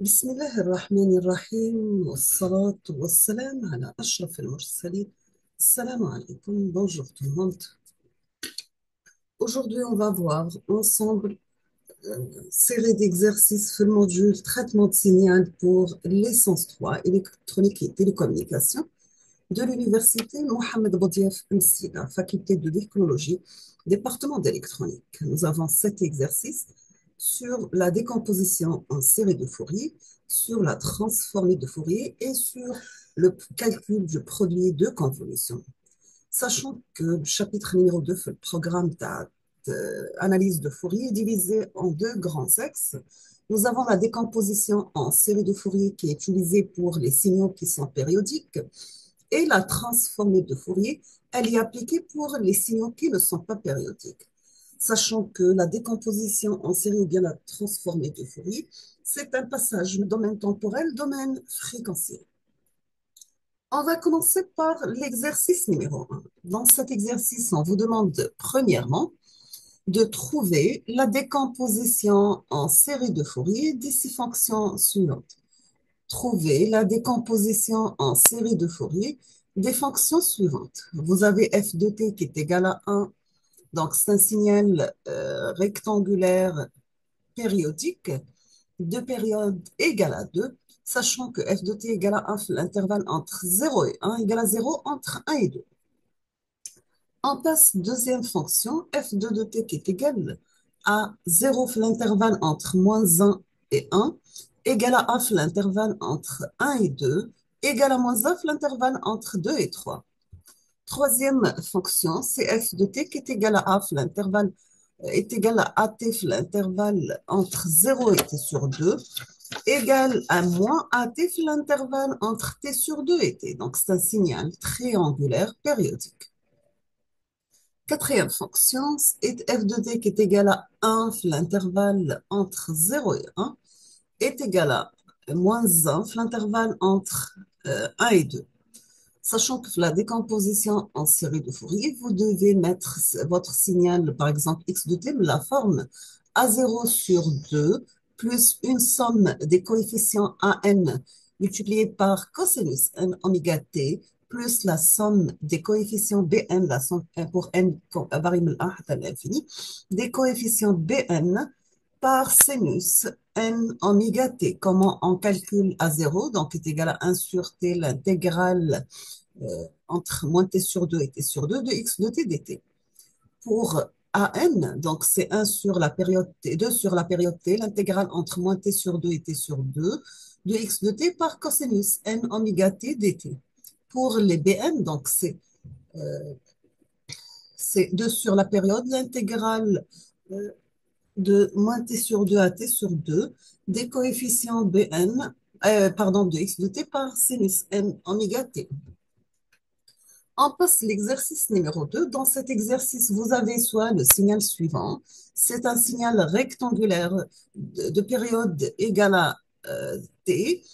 بسم الله الرحمن الرحيم والصلاة والسلام على أشرف المرسلين. Salam alaikum, bonjour tout le monde. Aujourd'hui, on va voir ensemble série d'exercices sur le module traitement de signal pour licence 3, électronique et télécommunication de l'université Mohamed Boudiaf Msila, faculté de technologie, département d'électronique. Nous avons 7 exercices sur la décomposition en série de Fourier, sur la transformée de Fourier et sur le calcul du produit de convolution. Sachant que le chapitre numéro 2, le programme d'analyse de Fourier, est divisé en deux grands axes. Nous avons la décomposition en série de Fourier qui est utilisée pour les signaux qui sont périodiques et la transformée de Fourier, elle est appliquée pour les signaux qui ne sont pas périodiques. Sachant que la décomposition en série ou bien la transformée de Fourier, c'est un passage du domaine temporel, domaine fréquentiel. On va commencer par l'exercice numéro 1. Dans cet exercice, on vous demande premièrement de trouver la décomposition en série de Fourier des 6 fonctions suivantes. Trouver la décomposition en série de Fourier des fonctions suivantes. Vous avez f de t qui est égal à 1, donc c'est un signal rectangulaire périodique de période égale à 2, sachant que f de t égale à 1, l'intervalle entre 0 et 1 égale à 0 entre 1 et 2. On passe deuxième fonction, f2 de t qui est égal à 0, l'intervalle entre moins 1 et 1, égale à 1, l'intervalle entre 1 et 2, égale à moins 1, l'intervalle entre 2 et 3. Troisième fonction, c'est f de t qui est égal à 1, l'intervalle est égal à at, l'intervalle entre 0 et t sur 2, égale à moins at, l'intervalle entre t sur 2 et t. Donc, c'est un signal triangulaire périodique. Quatrième fonction est f de t qui est égal à 1, l'intervalle entre 0 et 1, est égal à moins 1, l'intervalle entre 1 et 2. Sachant que la décomposition en série de Fourier, vous devez mettre votre signal, par exemple x de t, la forme a0 sur 2 plus une somme des coefficients an multiplié par cosinus n oméga t plus la somme des coefficients bn, la somme pour n variable 1 à l'infini, des coefficients bn par sinus n oméga t. Comment on calcule a0? Donc, est égal à 1 sur t, l'intégrale entre moins t sur 2 et t sur 2 de x de t dt. Pour an, donc c'est 1 sur la période t, 2 sur la période t, l'intégrale entre moins t sur 2 et t sur 2 de x de t par cosinus n oméga t dt. Pour les bn, donc c'est 2 sur la période, l'intégrale de moins t sur 2 à t sur 2 des coefficients bn, de x de t par sinus n oméga t. On passe l'exercice numéro 2. Dans cet exercice, vous avez soit le signal suivant, c'est un signal rectangulaire de période égale à t,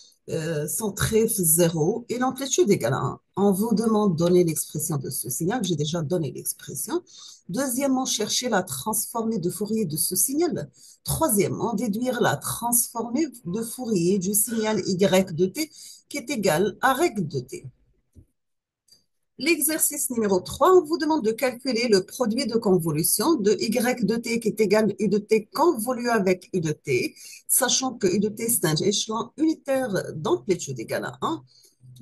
centré 0 et l'amplitude égale à 1. On vous demande de donner l'expression de ce signal, j'ai déjà donné l'expression. Deuxièmement, chercher la transformée de Fourier de ce signal. Troisièmement, déduire la transformée de Fourier du signal y de t qui est égal à règle de t. L'exercice numéro 3, on vous demande de calculer le produit de convolution de y de t qui est égal à u de t convolu avec u de t, sachant que u de t c'est un échelon unitaire d'amplitude égale à 1.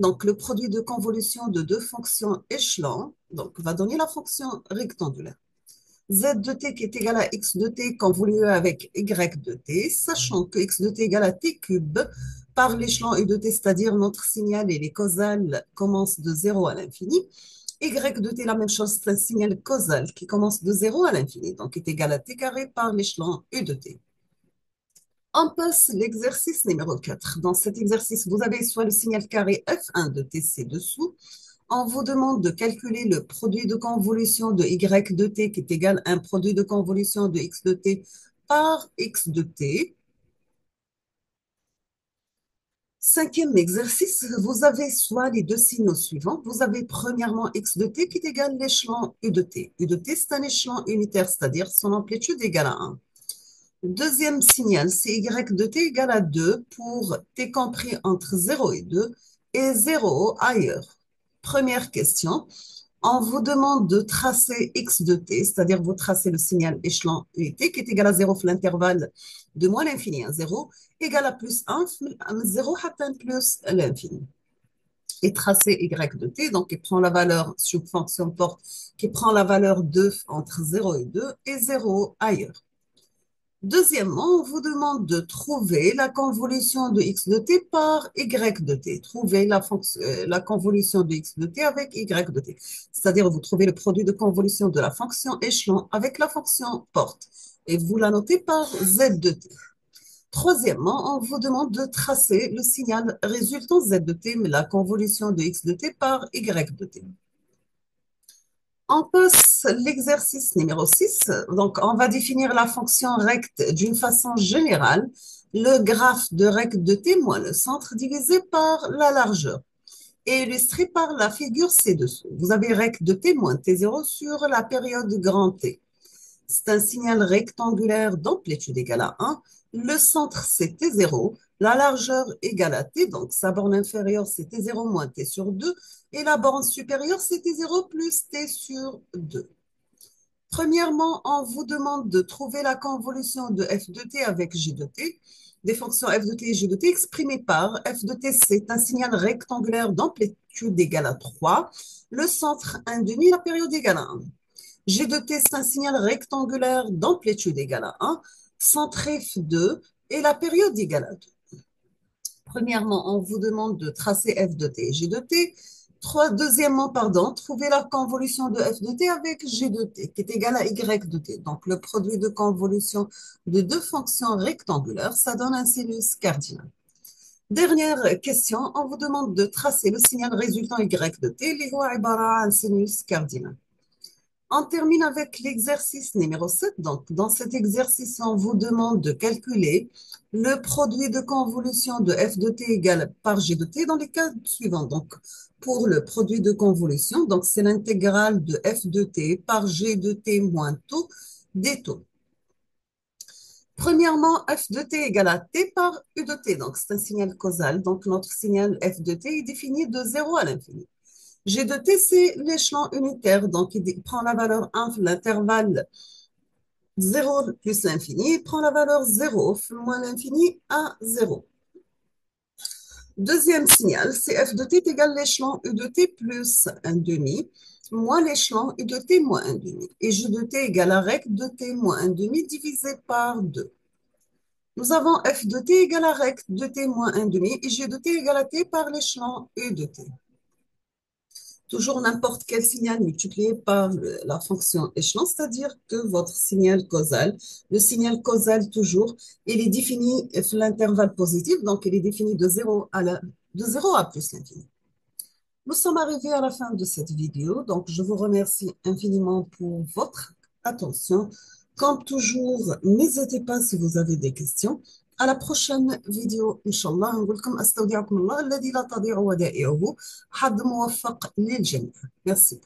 Donc, le produit de convolution de deux fonctions échelons va donner la fonction rectangulaire. Z de t qui est égal à x de t convolu avec y de t, sachant que x de t égale à t cube par l'échelon u de t, c'est-à-dire notre signal et les causales commencent de 0 à l'infini. Y de t, la même chose, c'est un signal causal qui commence de 0 à l'infini, donc est égal à t carré par l'échelon u de t. On passe l'exercice numéro 4. Dans cet exercice, vous avez soit le signal carré f1 de t ci-dessous, on vous demande de calculer le produit de convolution de y de t qui est égal à un produit de convolution de x de t par x de t. Cinquième exercice, vous avez soit les deux signaux suivants. Vous avez premièrement x de t qui est égal à l'échelon u de t. U de t, c'est un échelon unitaire, c'est-à-dire son amplitude égale à 1. Deuxième signal, c'est y de t égale à 2 pour t compris entre 0 et 2 et 0 ailleurs. Première question, on vous demande de tracer x de t, c'est-à-dire vous tracez le signal échelon ut qui est égal à 0 في l'intervalle de moins l'infini à 0, égal à plus 1, 0 atteint plus l'infini. Et tracer y de t, donc il prend la valeur sous fonction porte, qui prend la valeur 2 entre 0 et 2 et 0 ailleurs. Deuxièmement, on vous demande de trouver la convolution de x de t par y de t. Trouver la convolution de x de t avec y de t. C'est-à-dire, vous trouvez le produit de convolution de la fonction échelon avec la fonction porte. Et vous la notez par z de t. Troisièmement, on vous demande de tracer le signal résultant z de t, mais la convolution de x de t par y de t. On passe l'exercice numéro 6. Donc, on va définir la fonction recte d'une façon générale. Le graphe de recte de t moins le centre divisé par la largeur et illustré par la figure ci-dessous. Vous avez recte de t moins t0 sur la période grand T. C'est un signal rectangulaire d'amplitude égale à 1. Le centre, c'est T0. La largeur égale à T. Donc, sa borne inférieure, c'est T0 moins T sur 2. Et la borne supérieure, c'est T0 plus T sur 2. Premièrement, on vous demande de trouver la convolution de f de t avec g de t. Des fonctions f de t et g de t exprimées par f de t, c'est un signal rectangulaire d'amplitude égale à 3. Le centre, 1,5, la période égale à 1. G de t, c'est un signal rectangulaire d'amplitude égale à 1, centré f2 et la période égale à 2. Premièrement, on vous demande de tracer f de t et g de t. Deuxièmement, trouver la convolution de f de t avec g de t, qui est égal à y de t. Donc, le produit de convolution de deux fonctions rectangulaires, ça donne un sinus cardinal. Dernière question, on vous demande de tracer le signal résultant y de t, اللي هو عبارة عن sinus cardinal. On termine avec l'exercice numéro 7. Donc, dans cet exercice, on vous demande de calculer le produit de convolution de f de t égale par g de t dans les cas suivants. Donc, pour le produit de convolution, donc c'est l'intégrale de f de t par g de t moins taux des taux. Premièrement, f de t égale à t par u de t. Donc, c'est un signal causal. Donc, notre signal f de t est défini de 0 à l'infini. G de t, c'est l'échelon unitaire, donc il prend la valeur 1, l'intervalle 0 plus l'infini, il prend la valeur 0 moins l'infini à 0. Deuxième signal, c'est f de t est égal à l'échelon u de t plus 1 demi, moins l'échelon u de t moins 1 demi. Et g de t égale à rec de t moins 1 demi divisé par 2. Nous avons f de t égale à rec de t moins 1 demi et g de t égale à t par l'échelon u de t. Toujours n'importe quel signal multiplié par la fonction échelon, c'est-à-dire que votre signal causal, le signal causal toujours, il est défini l'intervalle positif, donc il est défini de 0 à plus l'infini. Nous sommes arrivés à la fin de cette vidéo, donc je vous remercie infiniment pour votre attention. Comme toujours, n'hésitez pas si vous avez des questions. À la prochaine vidéo إن شاء الله نقول لكم أستودعكم الله الذي لا تضيع ودائعه حظ موفق للجميع. Merci.